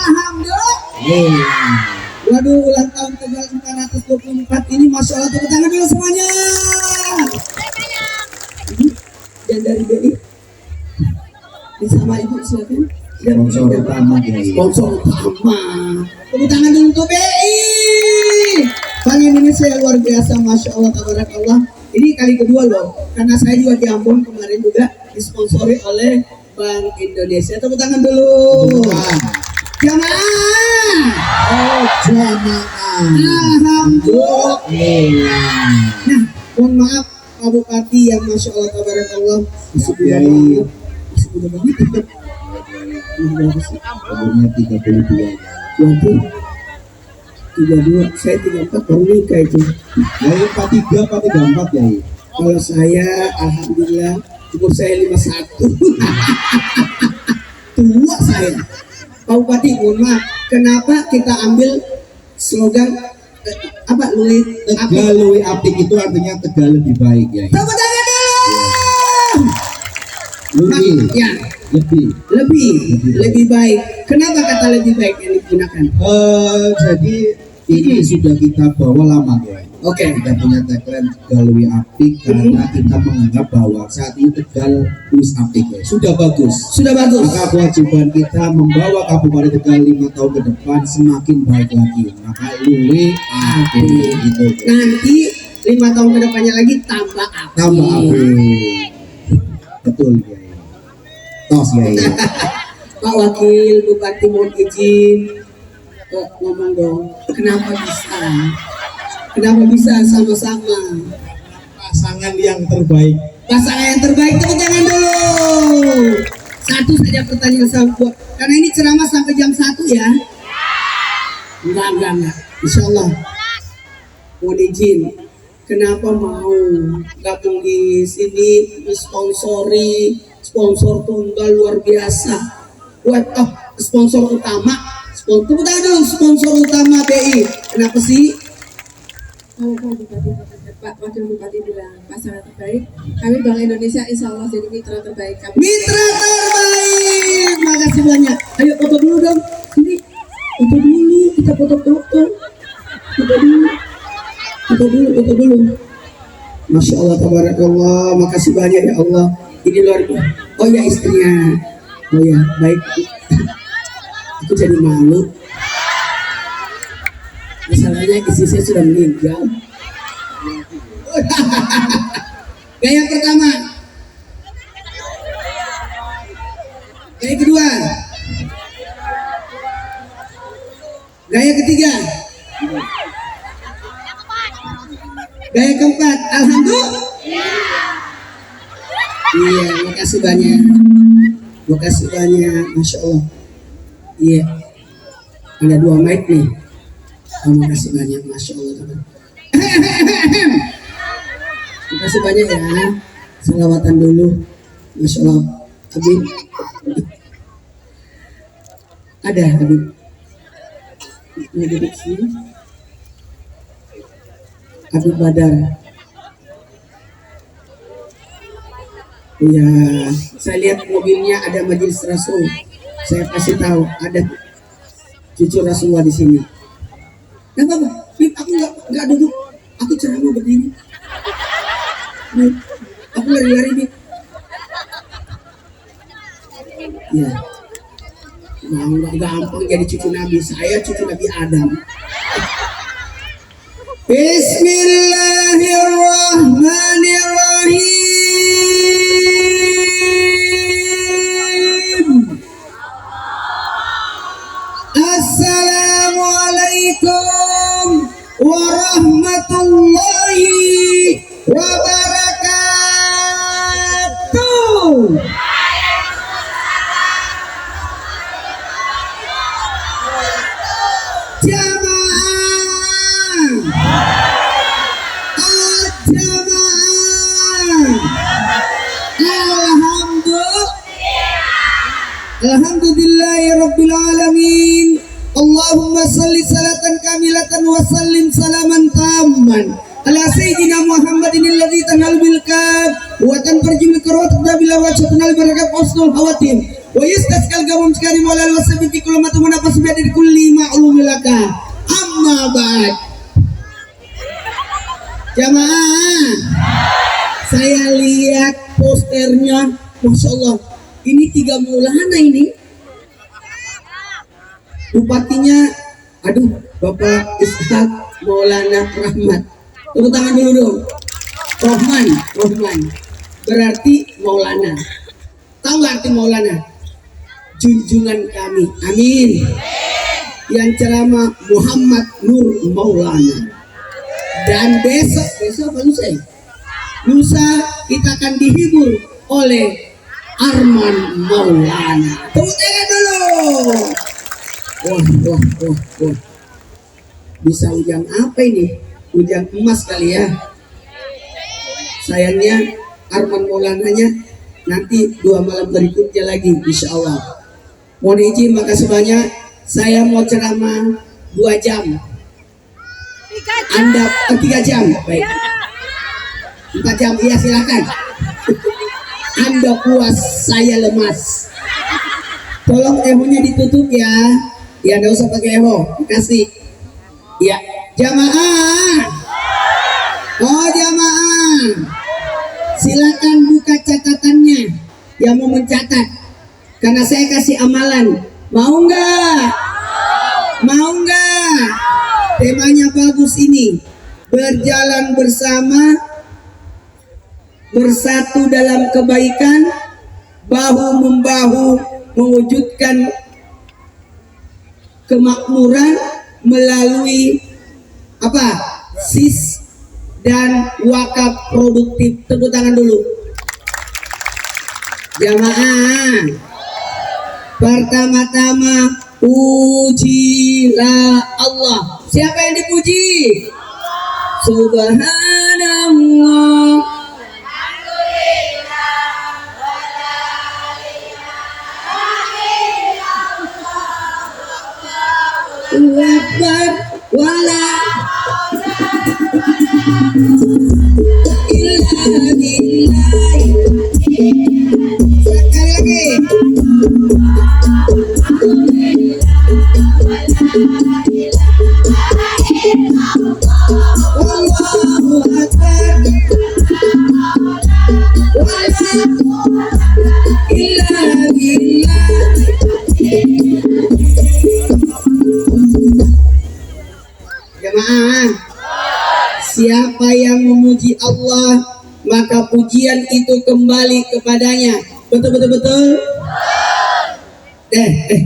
Alhamdulillah. Waduh, ulang tahun Tegal 424 ini Masya Allah, tepuk tangan dulu semuanya. Dan dari BI sama ibu silakan. Sponsor utama ya. Sponsor utama. Tepuk tangan dulu untuk BI. Bank Indonesia yang luar biasa, Masya Allah, tabarakallah. Ini kali kedua loh, karena saya juga di Ambon kemarin juga disponsori oleh Bank Indonesia. Tepuk tangan dulu. Jamaah. Oh, jamaah. Alhamdulillah. Nah, mohon maaf Pak Bupati yang Masya Allah, tabarakallah, masih muda banget. Masih muda banget. Umurnya 32. Waduh, 32, saya 34 baru nikah itu. Ya, 43, 34 ya. Kalau saya, alhamdulillah, umur saya 51. Tua saya. Pak Bupati, mohon maaf, kenapa kita ambil slogan apa luwih Tegal luwih apik itu artinya Tegal lebih baik ya. Tepuk tangan dulu. Lebih. Ya, lebih baik. Kenapa kata lebih baik yang digunakan? Jadi ini sudah kita bawa lama ya. Oke. Kita punya tagline Tegal luwih apik karena kita menganggap bahwa saat ini Tegal wis apik ya. Sudah bagus. Maka kewajiban kita membawa Kabupaten Tegal 5 tahun ke depan semakin baik lagi. Maka luwih apik gitu. Nanti 5 tahun ke depannya lagi tambah apik. Tambah apik. Betul ya. Tos ya. Pak Wakil Bupati, mohon izin ngomong dong. Kenapa bisa sama-sama? Pasangan yang terbaik. Tepuk tangan dulu. Satu saja pertanyaan saya buat, karena ini ceramah sampai jam 1 ya. Enggak. Insya Allah. Mohon izin. Kenapa mau gabung di sini, disponsori sponsor tunggal luar biasa. Buat sponsor utama. Tepuk tangan dulu, sponsor utama BI. Kenapa sih? Pak Wakil Bupati bilang pasangan terbaik, kami Bank Indonesia insya Allah jadi mitra terbaik kami. Mitra terbaik, makasih banyak. Ayo foto dulu dong. Ini foto dulu, kita foto-foto. Foto dulu. Masya Allah, tabarakallah, makasih banyak ya Allah. Ini luar biasa. Oh ya, istrinya. Oh ya, baik. Aku jadi malu. Masalahnya istri saya sudah meninggal. Gaya pertama. Gaya kedua. Gaya ketiga. Gaya keempat. Alhamdulillah. Iya, makasih banyak. Masya Allah. Iya. Ada 2 mic nih. Terima kasih banyak, Masya Allah. Terima kasih banyak ya. Salawatan dulu, Masya Allah. Habib, ada Habib. Mau duduk sini. Habib Badar. Ya, saya lihat mobilnya ada Majelis Rasul. Saya kasih tahu ada cucu Rasulullah di sini. Gak apa-apa, aku nggak duduk, aku ceramah berdiri. Aku lari-lari nih. Ya, nggak gampang jadi cucu Nabi. Saya cucu Nabi Adam. Bismillahirrahmanirrahim. Assalamualaikum warahmatullahi wabarakatuh. Alhamdulillahirabbil alamin. Allahumma salli salatan kamilatan wa sallim salaman tamman ala sayyidina Muhammadin alladzi tanal bil kaf wa tanfarjul karat bila wa tanal barakat usnul hawatim wa yastasqal gamum sekali maulal wasabiti kullu matun masih ada di kulli ma'lumilaka amma ba'd. Jamaah, saya lihat posternya, Masya Allah, ini 3 Maulana ini. Bupatinya, aduh, Bapak Ishak Maulana Rahmat. Tepuk tangan dulu dong. Rohman. Berarti Maulana. Tahu nggak arti Maulana? Junjungan kami. Amin. Yang ceramah Muhammad Nur Maulana. Dan besok apa lusa ya? Lusa kita akan dihibur oleh Arman Maulana. Tepuk tangan dulu. Wah. Bisa ujang apa ini? Ujang emas kali ya. Sayangnya Arman Maulananya nanti 2 malam berikutnya lagi, insya Allah. Mohon izin, makasih banyak. Saya mau ceramah 2 jam. Anda 3 jam, baik. 4 jam, iya silakan. Anda puas, saya lemas. Tolong ehonya ditutup ya. Ya, nggak usah pakai eho. Kasih. Ya, jamaah. Oh jamaah. Silakan buka catatannya. Yang mau mencatat. Karena saya kasih amalan. Mau nggak? Mau nggak? Temanya bagus ini. Berjalan bersama, bersatu dalam kebaikan, bahu membahu mewujudkan kemakmuran melalui apa? SIS dan wakaf produktif. Tepuk tangan dulu. Jamaah. Pertama-tama pujilah Allah. Siapa yang dipuji? Subhanallah. Akbar wala illa billah. Sekali lagi. Allahu akbar wala illa billah. Jemaah, siapa yang memuji Allah maka pujian itu kembali kepadanya. Betul.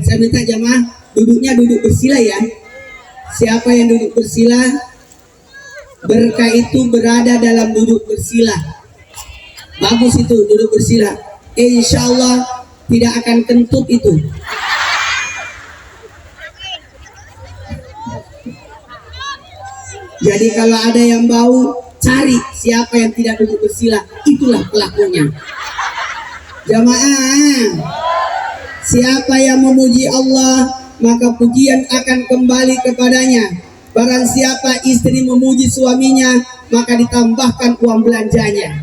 Saya minta jemaah duduknya duduk bersila ya. Siapa yang duduk bersila, berkah itu berada dalam duduk bersila. Bagus itu duduk bersila. Insya Allah tidak akan kentut itu. Jadi kalau ada yang bau, cari siapa yang tidak duduk bersila, itulah pelakunya. Jamaah, siapa yang memuji Allah, maka pujian akan kembali kepadanya. Barang siapa istri memuji suaminya, maka ditambahkan uang belanjanya.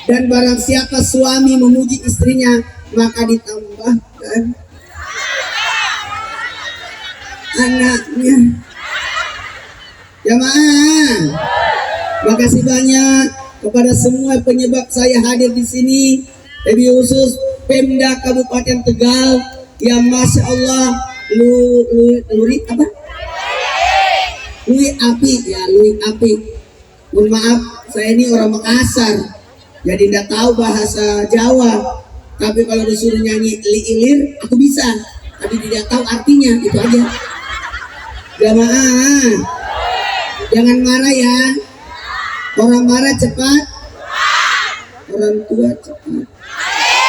Dan barang siapa suami memuji istrinya, maka ditambahkan anaknya. Jamaah, makasih banyak kepada semua penyebab saya hadir di sini. Lebih khusus Pemda Kabupaten Tegal yang Masya Allah Lui api. Mohon maaf, saya ini orang Makassar, jadi tidak tahu bahasa Jawa. Tapi kalau disuruh nyanyi li-ilir, aku bisa, tapi tidak tahu artinya, itu aja. Jamaah, jangan marah ya. Orang marah cepat, orang tua cepat.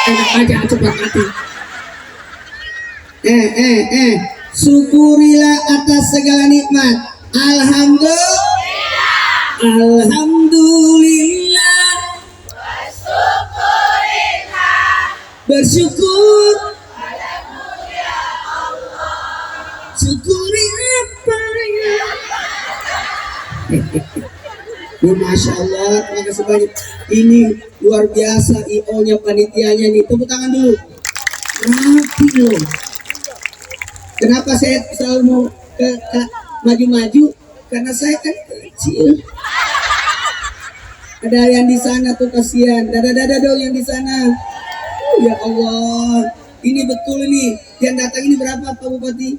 Enak aja cepat mati. Syukurilah atas segala nikmat. Alhamdulillah. Bersyukur. Syukuri apa ya? Ini Masya Allah, terima kasih banyak. Ini luar biasa IO-nya, panitianya nih. Tepuk tangan dulu. Rapi loh. Kenapa saya selalu mau ke maju-maju? Karena saya kan kecil. Ada yang di sana tuh kasihan. Dada dong yang di sana. Ya Allah, ini betul nih. Yang datang ini berapa Pak Bupati?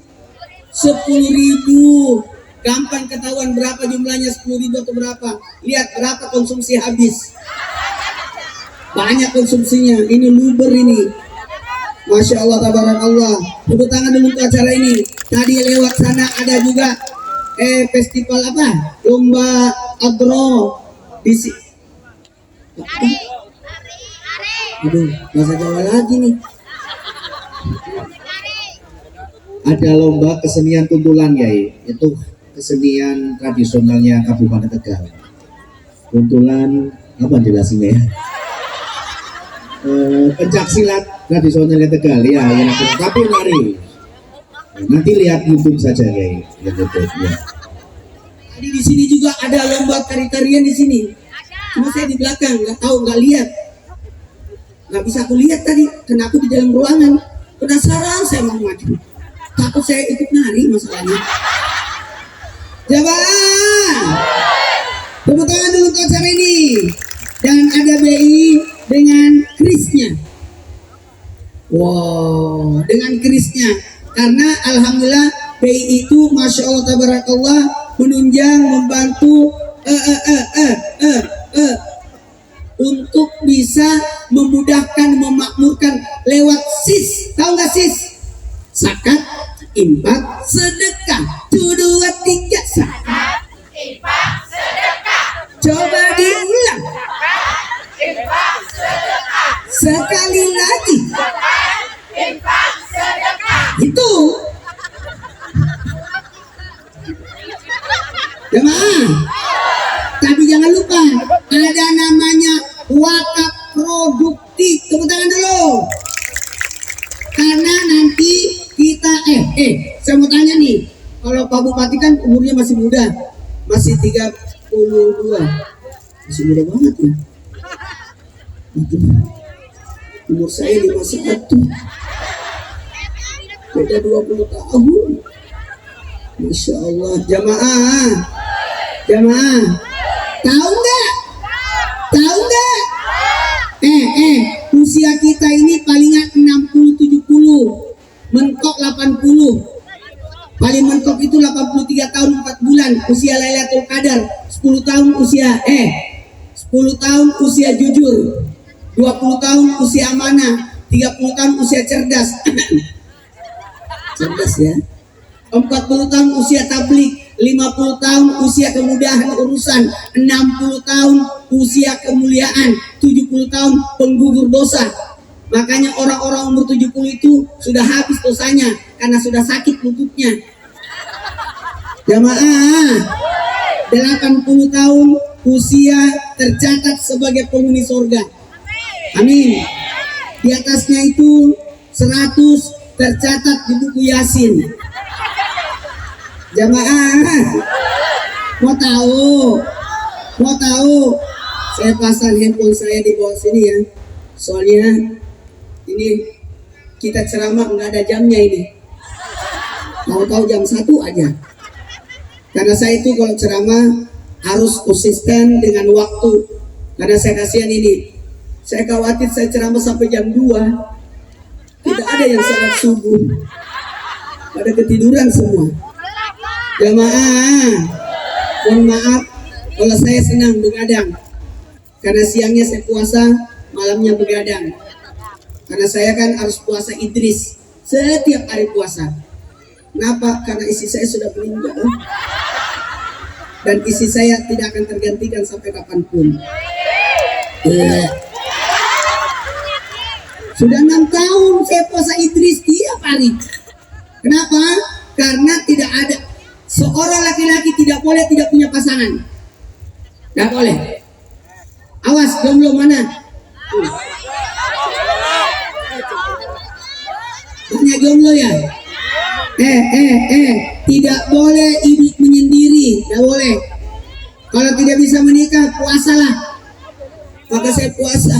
10.000. Gampang ketahuan berapa jumlahnya, 10.000 atau berapa. Lihat berapa konsumsi habis. Banyak konsumsinya. Ini luber ini. Masya Allah, tabarakallah. Tepuk tangan dulu untuk acara ini. Tadi lewat sana ada juga festival apa? Lomba agro di aduh, bahasa Jawa lagi nih. Ada lomba kesenian kuntulan ya, itu kesenian tradisionalnya Kabupaten Tegal. Kuntulan apa jelasinnya ya? Pencak silat tradisionalnya Tegal ya, yang tapi menarik. Nanti lihat YouTube saja ya, YouTube ya. Tadi di sini juga ada lomba tari-tarian di sini. Cuma saya di belakang, nggak tahu, nggak lihat, nggak bisa aku lihat tadi. Karena aku di dalam ruangan. Penasaran saya mau maju. Takut saya ikut nari masalahnya. Jamaah, tepuk tangan dulu untuk acara ini. Dan ada BI dengan krisnya. Wow, dengan krisnya. Karena alhamdulillah BI itu Masya Allah tabarakallah menunjang, membantu untuk bisa memudahkan, memakmurkan lewat SIS. Tahu nggak SIS? Zakat, infak, sedekah. 1, 2, 3. Zakat, infak, sedekah. Coba diulang. Zakat, infak, sedekah. Sekali lagi. Zakat, infak, sedekah. Itu. Jemaah. Tapi jangan lupa ada namanya wakaf produktif. Tepuk tangan dulu. Karena nanti kita saya mau tanya nih, kalau Pak Bupati kan umurnya masih muda, masih 32, masih muda banget ya. Umur saya 51, beda 20 tahun. Masya Allah. Jamaah, tahu nggak? Usia kita ini palingan 60-70, mentok 80. Paling mentok itu 83 tahun 4 bulan usia Lailatul Qadar. 10 tahun usia 10 tahun usia jujur, 20 tahun usia amanah, 30 tahun usia cerdas. Cerdas ya. 40 tahun usia tablik, 50 tahun usia kemudahan urusan, 60 tahun usia kemuliaan, 70 tahun penggugur dosa. Makanya orang-orang umur 70 itu sudah habis dosanya karena sudah sakit lututnya. Jamaah, 80 tahun usia tercatat sebagai penghuni surga. Amin. Di atasnya itu 100 tercatat di buku Yasin. Jamaah, mau tahu? Saya pasang handphone saya di bawah sini ya. Soalnya ini kita ceramah nggak ada jamnya ini. Tahu-tahu jam 1 aja. Karena saya itu kalau ceramah harus konsisten dengan waktu. Karena saya kasihan ini. Saya khawatir saya ceramah sampai jam 2. Tidak ada yang salat subuh. Pada ketiduran semua. Jamaah, mohon maaf kalau saya senang begadang. Karena siangnya saya puasa, malamnya begadang. Karena saya kan harus puasa Idris setiap hari puasa. Kenapa? Karena istri saya sudah meninggal. Dan istri saya tidak akan tergantikan sampai kapanpun. Sudah 6 tahun saya puasa Idris tiap hari. Kenapa? Karena tidak ada seorang laki-laki tidak boleh tidak punya pasangan. Tidak boleh. Awas, jomblo mana? Banyak jomblo ya? Tidak boleh hidup menyendiri. Tidak boleh. Kalau tidak bisa menikah, puasalah. Maka saya puasa.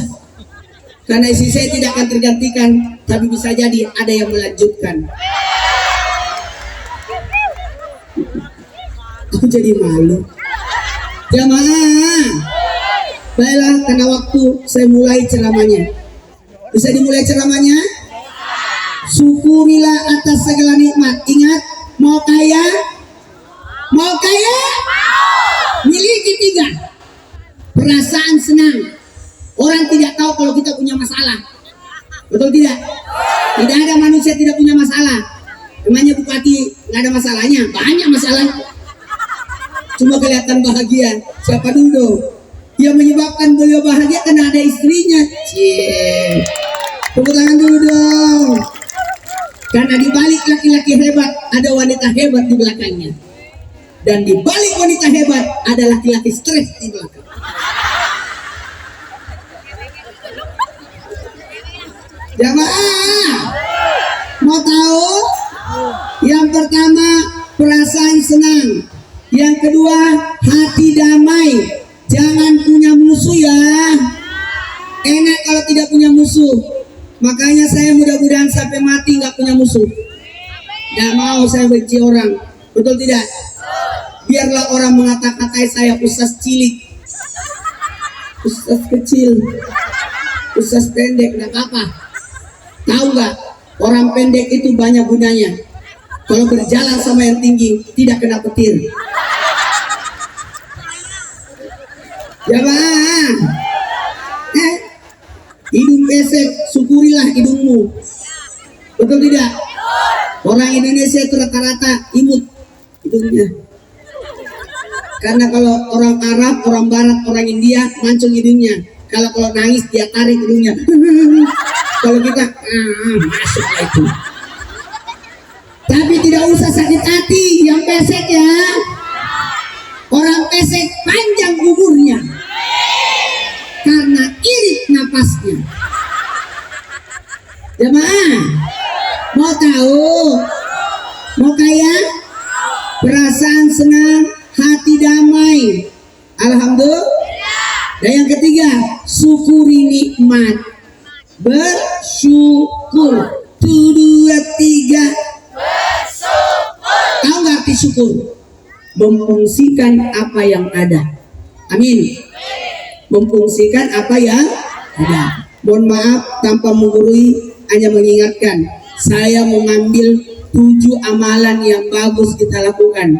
Karena istri saya tidak akan tergantikan, tapi bisa jadi ada yang melanjutkan. Aku jadi malu. Jamaah, baiklah, karena waktu saya mulai ceramahnya. Bisa dimulai ceramahnya? Syukurilah atas segala nikmat. Ingat, mau kaya? Mau kaya? Miliki 3. Perasaan senang. Orang tidak tahu kalau kita punya masalah. Betul tidak? Tidak ada manusia tidak punya masalah. Namanya bupati nggak ada masalahnya, banyak masalah. Cuma kelihatan bahagia. Siapa dulu? Yang menyebabkan beliau bahagia karena ada istrinya. Cie. Tepuk tangan dulu dong. Karena di balik laki-laki hebat ada wanita hebat di belakangnya. Dan di balik wanita hebat ada laki-laki stres di belakang. Jamaah, mau tahu? Yang pertama, perasaan senang. Yang kedua, hati damai. Jangan punya musuh ya. Enak kalau tidak punya musuh. Makanya saya mudah-mudahan sampai mati nggak punya musuh. Nggak mau saya benci orang. Betul tidak? Biarlah orang mengata-katai saya ustaz cilik, ustaz kecil, ustaz pendek, nggak apa-apa. Tahu nggak? Orang pendek itu banyak gunanya. Kalau berjalan sama yang tinggi tidak kena petir. Ya bang, hidung pesek, syukurilah hidungmu. Betul tidak? Orang Indonesia itu rata-rata imut hidungnya. Karena kalau orang Arab, orang Barat, orang India mancung hidungnya. Kalau nangis dia tarik hidungnya. Kalau kita masuk itu. Tapi tidak usah sakit hati yang pesek ya. Orang pesek panjang umurnya karena irit napasnya. Jemaah, mau tahu? Mau kaya? Perasaan senang, hati damai. Alhamdulillah. Dan yang ketiga, syukuri nikmat. Bersyukur. 1, 2, 3. Bersyukur. Tahu nggak arti syukur? Memfungsikan apa yang ada. Amin. Memfungsikan apa yang ada. Mohon maaf tanpa menggurui, hanya mengingatkan. Saya mengambil 7 amalan yang bagus kita lakukan.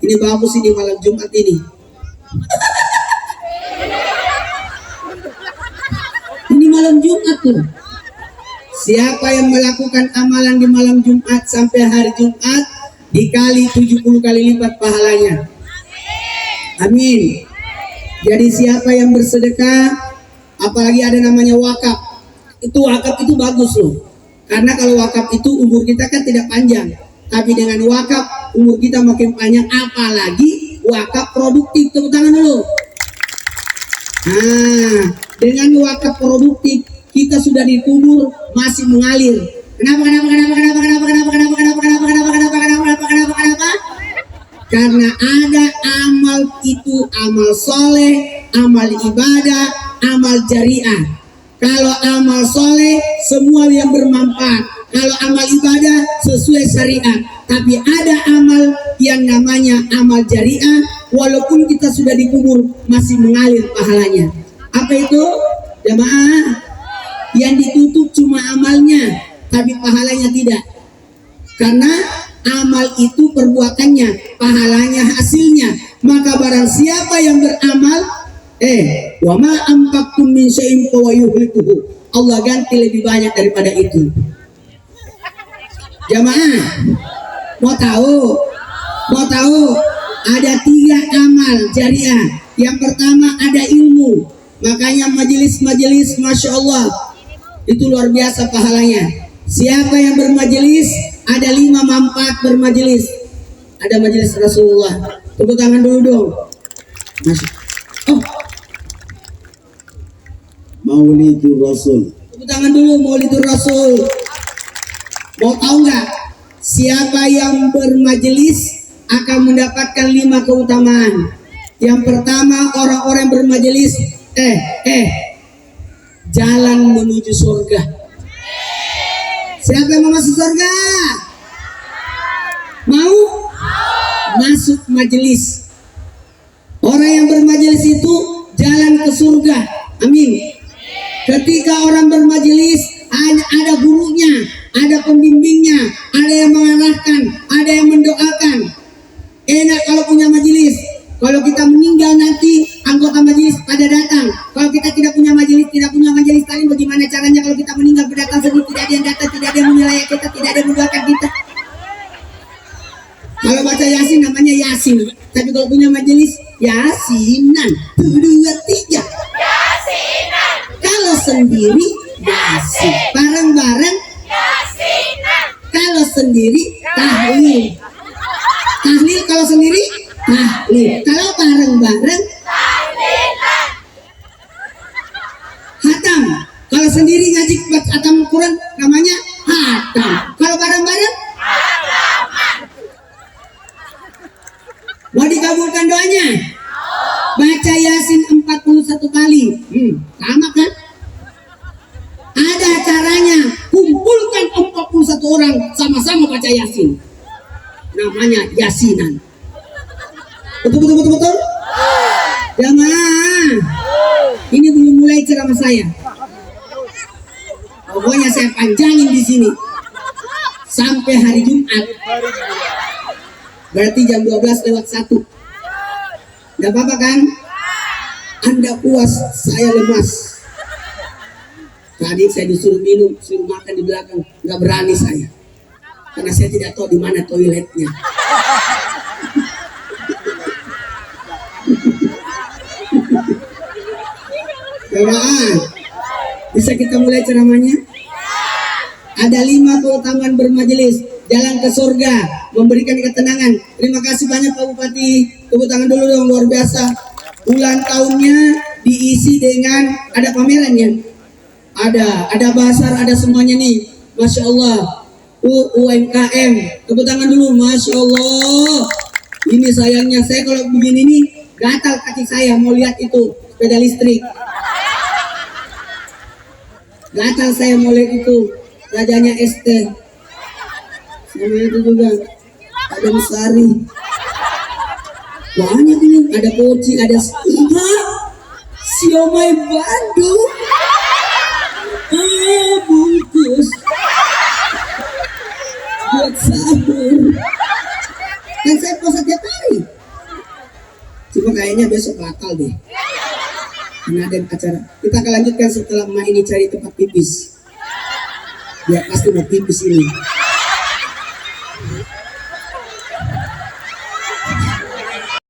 Ini bagus ini malam Jumat ini. Ini malam Jumat tuh. Siapa yang melakukan amalan di malam Jumat sampai hari Jumat dikali 70 kali lipat pahalanya. Amin. Jadi siapa yang bersedekah, apalagi ada namanya wakaf. Wakaf itu bagus loh. Karena kalau wakaf itu umur kita kan tidak panjang. Tapi dengan wakaf umur kita makin panjang, apalagi wakaf produktif. Tepuk tangan dulu. Dengan wakaf produktif kita sudah dikubur masih mengalir. Kenapa? Karena ada amal itu, amal soleh, amal ibadah, amal jariah. Kalau amal soleh semua yang bermanfaat. Kalau amal ibadah sesuai syariat. Tapi ada amal yang namanya amal jariah, walaupun kita sudah dikubur masih mengalir pahalanya. Apa itu? Jamaah, yang ditutup cuma amalnya, tapi pahalanya tidak. Karena amal itu perbuatannya, pahalanya hasilnya. Maka barang siapa yang beramal, wa ma anfaqtum min syai'in fa yuhlikuhu. Allah ganti lebih banyak daripada itu. Jamaah, mau tahu? Mau tahu? Ada 3 amal jariah. Yang pertama ada ilmu. Makanya majelis-majelis, masya Allah, itu luar biasa pahalanya. Siapa yang bermajelis, ada 5 manfaat bermajelis. Ada majelis Rasulullah. Tepuk tangan dulu dong. Maulidur Rasul. Tepuk tangan dulu, Maulidur Rasul. Mau tahu nggak? Siapa yang bermajelis akan mendapatkan 5 keutamaan. Yang pertama, orang-orang bermajelis jalan menuju surga. Siapa yang mau masuk surga? Mau? Masuk majelis. Amin. Ketika orang bermajelis, ada gurunya, ada pembimbingnya, ada yang mengarahkan, ada yang mendoakan. Enak kalau punya majelis. Kalau kita meninggal nanti, anggota majelis pada datang. Kalau kita tidak punya majelis tadi, bagaimana caranya kalau kita meninggal berdatang sendiri, tidak ada yang datang, tidak ada yang menilai kita, tidak ada yang mendoakan kita. Kalau baca Yasin namanya Yasin, tapi kalau punya majelis Yasinan, 2, 3. Yasinan. Kalau sendiri Yasin, bareng-bareng Yasinan. Kalau sendiri tahlil. Tahlil kalau sendiri tahlil. Kalau bareng-bareng tahlilan. Hatam. Kalau sendiri ngaji hatam Quran namanya hatam. Kalau bareng-bareng hataman. Mau dikabulkan doanya? Baca Yasin 41 kali. Sama kan? Ada caranya. Kumpulkan 41 orang sama-sama baca Yasin. Namanya Yasinan. Betul. Jamaah. Ini belum mulai ceramah saya. Pokoknya saya panjangin di sini sampai hari Jumat. Berarti jam 12:01. Gak apa-apa kan? Anda puas, saya lemas. Tadi saya disuruh minum, suruh makan di belakang, nggak berani saya, karena saya tidak tahu di mana toiletnya. Jemaah, bisa kita mulai ceramahnya? Ada 5 keutamaan bermajelis, jalan ke surga, memberikan ketenangan. Terima kasih banyak Pak Bupati, tepuk tangan dulu dong, luar biasa. Ulang tahunnya diisi dengan ada pamerannya, ada basar, ada semuanya nih, masya Allah. UMKM, tepuk tangan dulu, masya Allah. Ini sayangnya saya kalau begini nih gatal kaki saya mau lihat itu sepeda listrik. Gatal saya mau lihat itu rajanya ST. Sama itu juga ada Mesari. Banyak ini, ada Poci, ada siomay Bandung. Bungkus buat sahur. Dan saya puasa tiap hari. Cuma kayaknya besok batal deh, karena ada acara. Kita akan lanjutkan setelah emak ini cari tempat pipis. Dia pasti mau pipis ini.